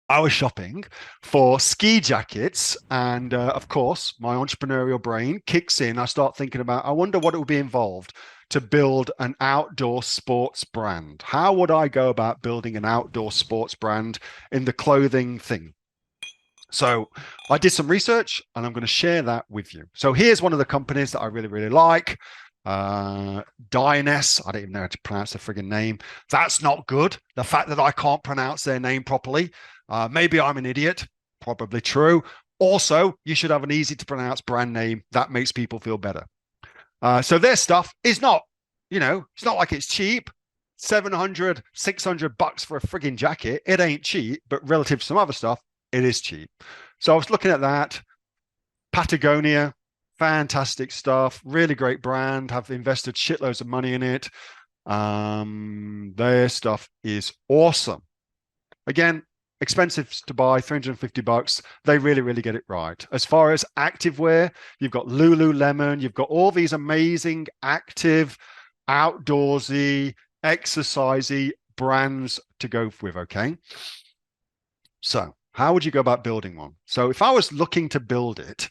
I was shopping for ski jackets, and of course, my entrepreneurial brain kicks in. I start thinking about, I wonder what it would be involved to build an outdoor sports brand. How would I go about building an outdoor sports brand in the clothing thing? So I did some research and I'm going to share that with you. So here's one of the companies that I really, really like. Dyness. I don't even know how to pronounce the frigging name. That's not good. The fact that I can't pronounce their name properly. Maybe I'm an idiot. Probably true. Also, you should have an easy to pronounce brand name. That makes people feel better. So their stuff is not, it's not like it's cheap. 700, 600 bucks for a frigging jacket. It ain't cheap, but relative to some other stuff, it is cheap. So I was looking at that. Patagonia, fantastic stuff, really great brand, have invested shitloads of money in it. Their stuff is awesome. Again, expensive to buy, 350 bucks. They really, really get it right. As far as activewear, you've got Lululemon, you've got all these amazing active, outdoorsy, exercisey brands to go with, okay? So how would you go about building one? So if I was looking to build it,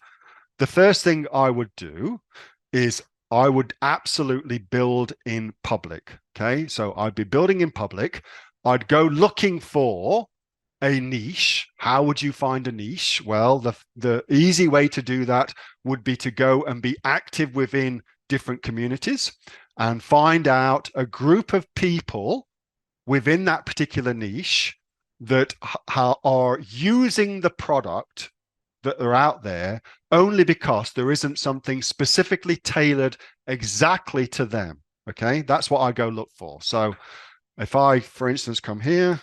the first thing I would do is I would absolutely build in public. Okay. So I'd be building in public. I'd go looking for a niche. How would you find a niche? Well, the easy way to do that would be to go and be active within different communities and find out a group of people within that particular niche that are using the product that are out there only because there isn't something specifically tailored exactly to them. Okay, that's what I go look for. So if I, for instance, come here,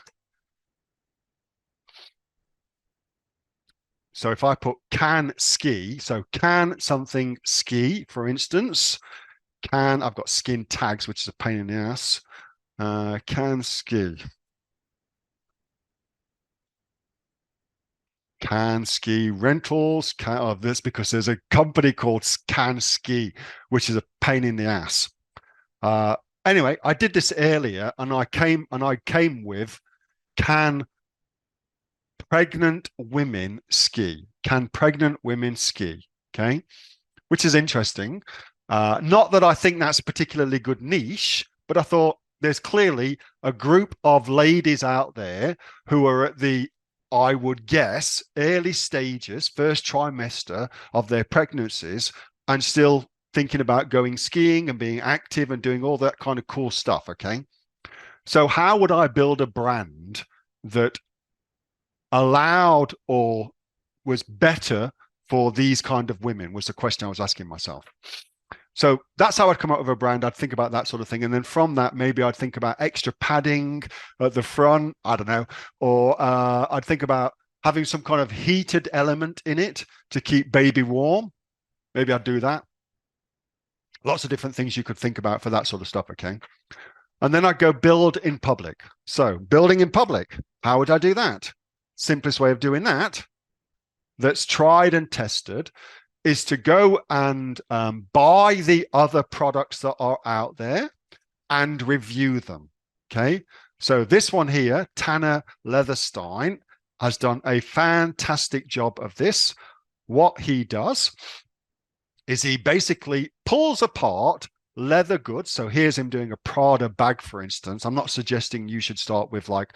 so if I put can ski, so can something ski, for instance, I've got skin tags, which is a pain in the ass. Can ski. Can Ski Rentals. This because there's a company called Can Ski, which is a pain in the ass. Anyway, I did this earlier, and I came with Can Pregnant Women Ski? Can pregnant women ski? Okay, which is interesting. Not that I think that's a particularly good niche, but I thought there's clearly a group of ladies out there who are at the, I would guess, early stages, first trimester of their pregnancies, and still thinking about going skiing and being active and doing all that kind of cool stuff. Okay. So, how would I build a brand that allowed or was better for these kind of women? Was the question I was asking myself. So that's how I'd come up with a brand. I'd think about that sort of thing. And then from that, maybe I'd think about extra padding at the front. I don't know. Or I'd think about having some kind of heated element in it to keep baby warm. Maybe I'd do that. Lots of different things you could think about for that sort of stuff. Okay. And then I'd go build in public. So building in public, how would I do that? Simplest way of doing that, that's tried and tested, is to go and buy the other products that are out there and review them. Okay. So this one here, Tanner Leatherstein, has done a fantastic job of this. What he does is he basically pulls apart leather goods. So here's him doing a Prada bag, for instance. I'm not suggesting you should start with like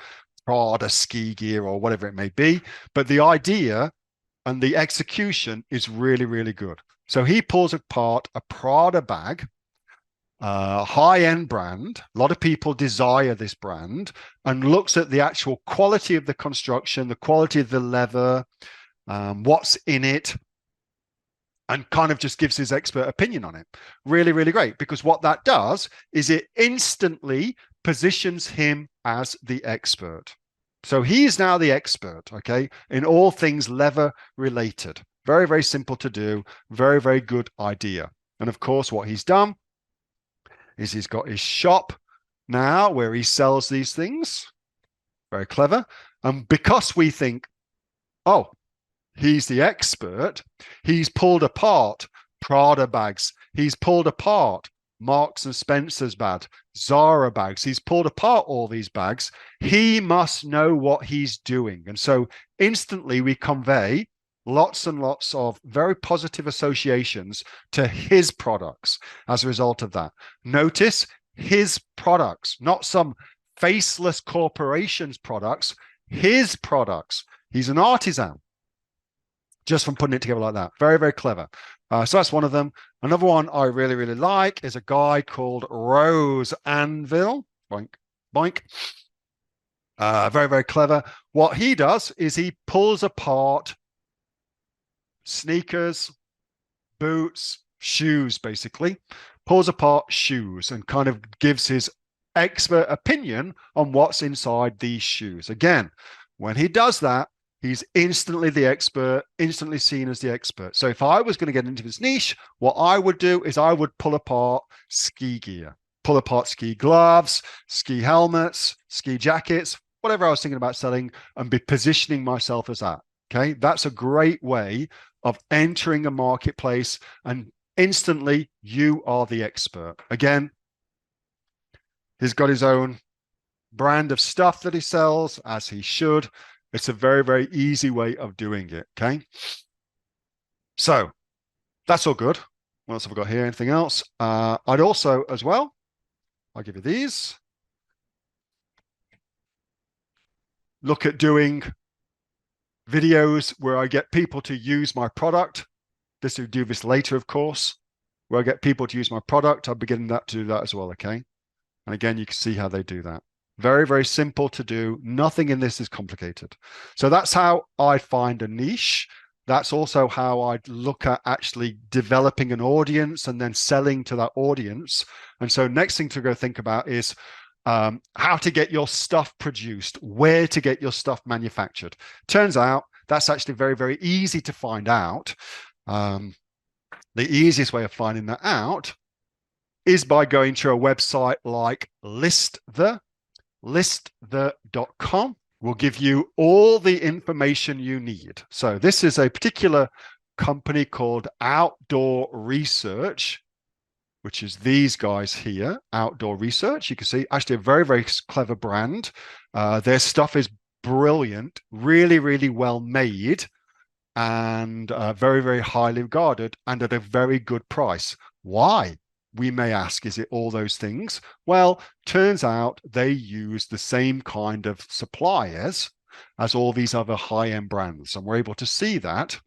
Prada ski gear or whatever it may be, but the idea and the execution is really, really good. So he pulls apart a Prada bag, high-end brand. A lot of people desire this brand, and looks at the actual quality of the construction, the quality of the leather, what's in it, and kind of just gives his expert opinion on it. Really, really great, because what that does is it instantly positions him as the expert. So he's now the expert, okay, in all things leather related. Very, very simple to do. Very, very good idea. And of course, what he's done is he's got his shop now where he sells these things. Very clever. And because we think, oh, he's the expert, he's pulled apart Prada bags. He's pulled apart Marks and Spencer's bag, Zara bags. He's pulled apart all these bags. He must know what he's doing. And so instantly we convey lots and lots of very positive associations to his products as a result of that. Notice his products, not some faceless corporation's products, his products. He's an artisan just from putting it together like that. Very, very clever. So that's one of them. Another one I really, really like is a guy called Rose Anvil. Boink, boink. Very, very clever. What he does is he pulls apart sneakers, boots, shoes, basically. Pulls apart shoes and kind of gives his expert opinion on what's inside these shoes. Again, when he does that, he's instantly the expert, instantly seen as the expert. So if I was going to get into this niche, what I would do is I would pull apart ski gear, pull apart ski gloves, ski helmets, ski jackets, whatever I was thinking about selling, and be positioning myself as that. Okay, that's a great way of entering a marketplace, and instantly you are the expert. Again, he's got his own brand of stuff that he sells, as he should. It's a very, very easy way of doing it. Okay. So that's all good. What else have I got here? Anything else? I'd also, as well, I'll give you these. Look at doing videos where I get people to use my product. This will do this later, of course, where I get people to use my product. I'll begin that to do that as well. Okay. And again, you can see how they do that. Very, very simple to do. Nothing in this is complicated. So that's how I find a niche. That's also how I look at actually developing an audience and then selling to that audience. And so next thing to go think about is how to get your stuff produced, where to get your stuff manufactured. Turns out that's actually very, very easy to find out. The easiest way of finding that out is by going to a website like listthe.com. Will give you all the information you need. So this is a particular company called Outdoor Research, which is these guys here, Outdoor Research. You can see actually a very, very clever brand. Their stuff is brilliant, really, really well made, and very, very highly regarded, and at a very good price. Why? We may ask, is it all those things? Well, turns out they use the same kind of suppliers as all these other high-end brands. And we're able to see that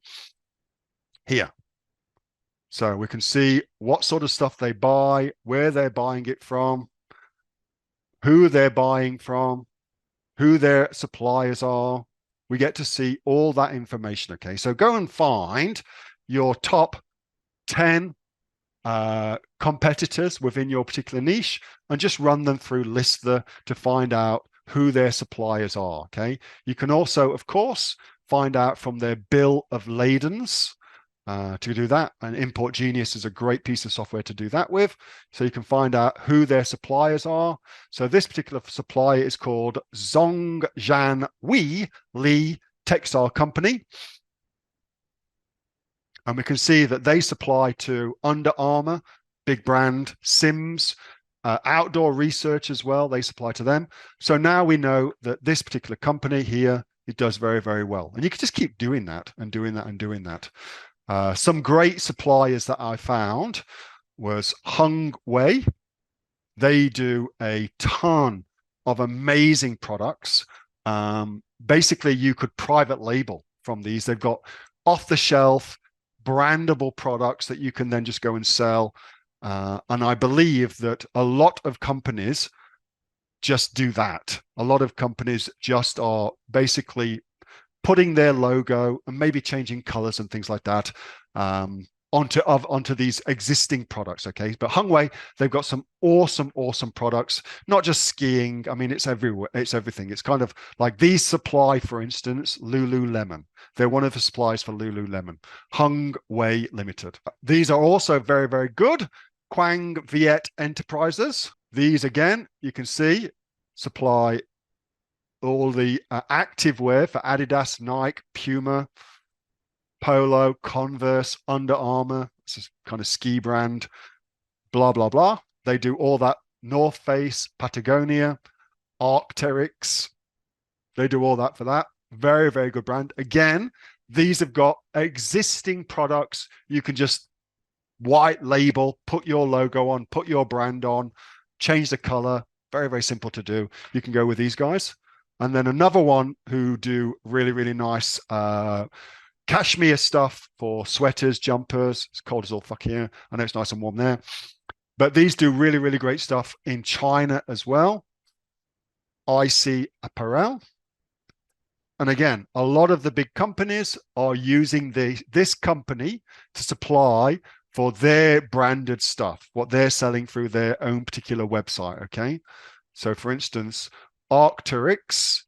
here. So we can see what sort of stuff they buy, where they're buying it from, who they're buying from, who their suppliers are. We get to see all that information. Okay, so go and find your top 10 competitors within your particular niche and just run them through Listler to find out who their suppliers are. Okay, you can also, of course, find out from their bill of ladens to do that. And Import Genius is a great piece of software to do that with. So you can find out who their suppliers are. So this particular supplier is called Zhongjian Wei Li Textile Company. And we can see that they supply to Under Armour, big brand, Sims, Outdoor Research as well. They supply to them. So now we know that this particular company here, it does very, very well. And you can just keep doing that and doing that and doing that. Some great suppliers that I found was Hung Wei. They do a ton of amazing products. Basically, you could private label from these. They've got off-the-shelf, brandable products that you can then just go and sell. And I believe that a lot of companies just do that. A lot of companies just are basically putting their logo and maybe changing colors and things like that onto these existing products. Okay, but Hungwei, they've got some awesome products, not just skiing. I mean, it's everywhere, it's everything. It's kind of like these supply, for instance, Lululemon. They're one of the suppliers for Lululemon, Hungwei Limited. These are also very, very good. Quang Viet Enterprises. These again, you can see supply all the active wear for Adidas, Nike, Puma, Polo, Converse, Under Armour. This is kind of ski brand. blah, blah, blah. They do all that. North Face, Patagonia, Arc'teryx. They do all that for that. Very, very good brand. Again, these have got existing products. You can just white label, put your logo on, put your brand on, change the color. Very, very simple to do. You can go with these guys. And then another one who do really, really nice cashmere stuff for sweaters, jumpers. It's cold as all fuck here. I know it's nice and warm there. But these do really, really great stuff in China as well. IC Apparel. And again, a lot of the big companies are using this company to supply for their branded stuff, what they're selling through their own particular website, okay? So for instance, Arc'teryx,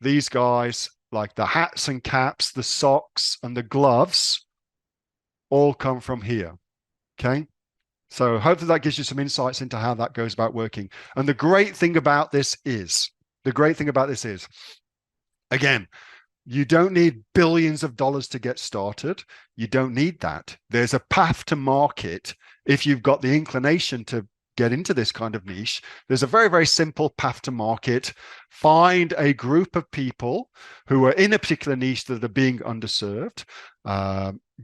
these guys, like the hats and caps, the socks and the gloves, all come from here, okay? So hopefully that gives you some insights into how that goes about working. And the great thing about this is, again, you don't need billions of dollars to get started. You don't need that. There's a path to market. If you've got the inclination to get into this kind of niche, there's a very, very simple path to market. Find a group of people who are in a particular niche that are being underserved.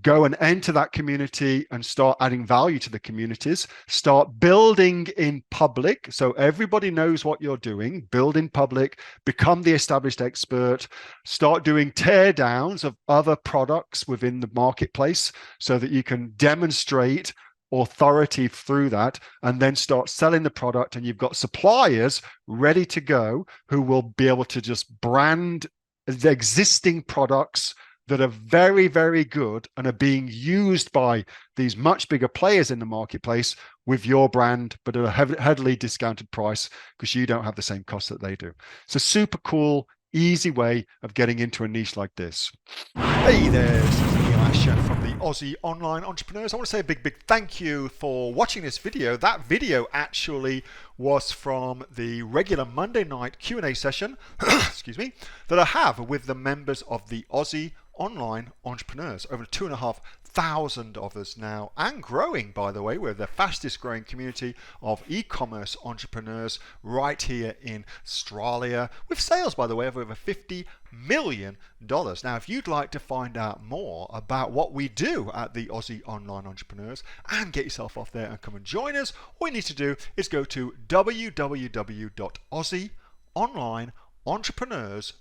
Go and enter that community and start adding value to the communities. Start building in public so everybody knows what you're doing. Build in public, become the established expert, start doing tear downs of other products within the marketplace so that you can demonstrate authority through that, and then start selling the product. And you've got suppliers ready to go who will be able to just brand the existing products that are very, very good and are being used by these much bigger players in the marketplace with your brand, but at a heavily discounted price because you don't have the same cost that they do. It's a super cool, easy way of getting into a niche like this. Hey there, this is Neil-Asher from the Aussie Online Entrepreneurs. I want to say a big, big thank you for watching this video. That video actually was from the regular Monday night Q&A session, excuse me, that I have with the members of the Aussie Online Entrepreneurs. Over 2,500 of us now, and growing, by the way. We're the fastest growing community of e-commerce entrepreneurs right here in Australia, with sales, by the way, of over $50 million. Now, if you'd like to find out more about what we do at the Aussie Online Entrepreneurs and get yourself off there and come and join us, all you need to do is go to www.aussieonlineentrepreneurs.com.au.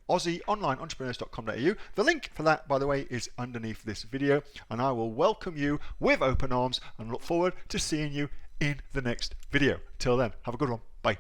AussieOnlineEntrepreneurs.com.au. The link for that, by the way, is underneath this video, and I will welcome you with open arms and look forward to seeing you in the next video. Till then, have a good one. Bye.